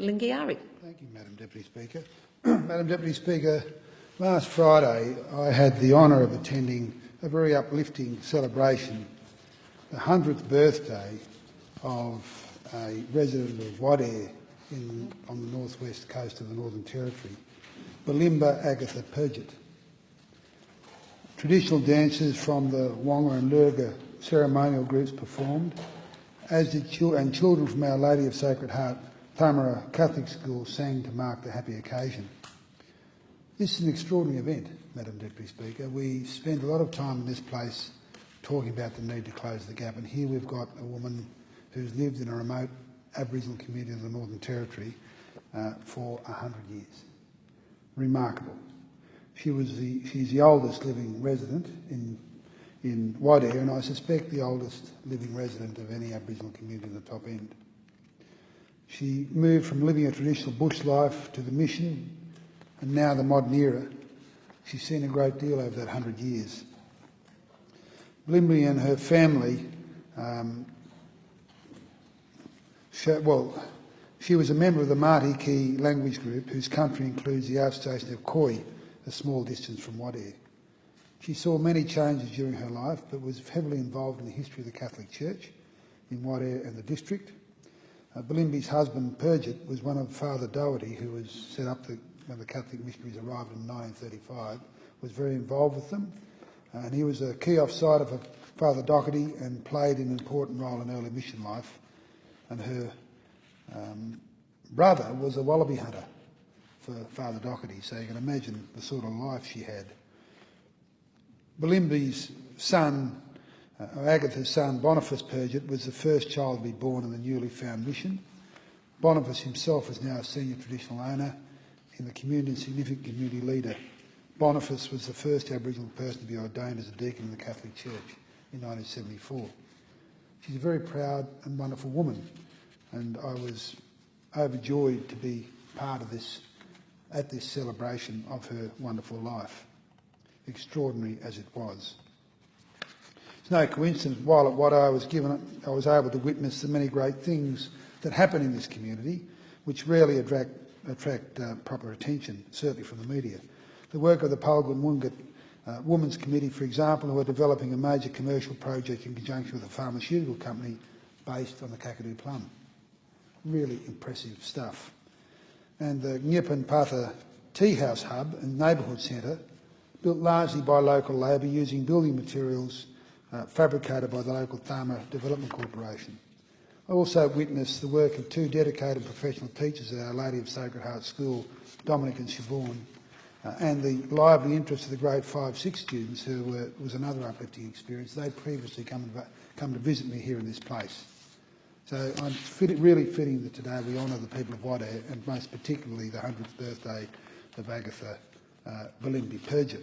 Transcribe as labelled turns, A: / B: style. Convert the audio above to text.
A: for Lingiari.
B: Thank you, Madam Deputy Speaker. Madam Deputy Speaker, last Friday I had the honour of attending a very uplifting celebration, the 100th birthday of a resident of Wadeye on the northwest coast of the Northern Territory, Bilimbi Agatha Perdjert. Traditional dances from the Wonga and Lurga ceremonial groups performed, as did children from Our Lady of Sacred Heart Thamara Catholic School sang to mark the happy occasion. This is an extraordinary event, Madam Deputy Speaker. We spend a lot of time in this place talking about the need to close the gap, and here we've got a woman who's lived in a remote Aboriginal community of the Northern Territory for 100 years. Remarkable. She's the oldest living resident in Wadeye, and I suspect the oldest living resident of any Aboriginal community in the top end. She moved from living a traditional bush life to the mission and now the modern era. She's seen a great deal over that 100 years. Bilimbi and her family, she was a member of the Māori Key language group whose country includes the outstation of Koi, a small distance from Wadeye. She saw many changes during her life, but was heavily involved in the history of the Catholic Church in Wadeye and the district. Bilimbi's husband, Perdjert, was one of Father Doherty, who was set up when the Catholic missionaries arrived in 1935, was very involved with them. And he was a key offsider for Father Doherty and played an important role in early mission life. And her brother was a wallaby hunter for Father Doherty, so you can imagine the sort of life she had. Bilimbi's son, Agatha's son, Boniface Perdjert, was the first child to be born in the newly found mission. Boniface himself is now a senior traditional owner in the community and significant community leader. Boniface was the first Aboriginal person to be ordained as a deacon in the Catholic Church in 1974. She's a very proud and wonderful woman, and I was overjoyed to be part of this at this celebration of her wonderful life, extraordinary as it was. It's no coincidence, while at Wadeye I was able to witness the many great things that happen in this community, which rarely attract proper attention, certainly from the media. The work of the Palgun Wungat Women's Committee, for example, who are developing a major commercial project in conjunction with a pharmaceutical company based on the Kakadu plum. Really impressive stuff. And the Ngipan Patha Tea House Hub and Neighbourhood Centre, built largely by local labour using building materials fabricated by the local Tharma Development Corporation. I also witnessed the work of two dedicated professional teachers at Our Lady of Sacred Heart School, Dominic and Siobhan, and the lively interest of the grade 5-6 students, who was another uplifting experience. They'd previously come to visit me here in this place. So I'm really fitting that today we honour the people of Wadeye, and most particularly the 100th birthday of Agatha Bilimbi Perdjert.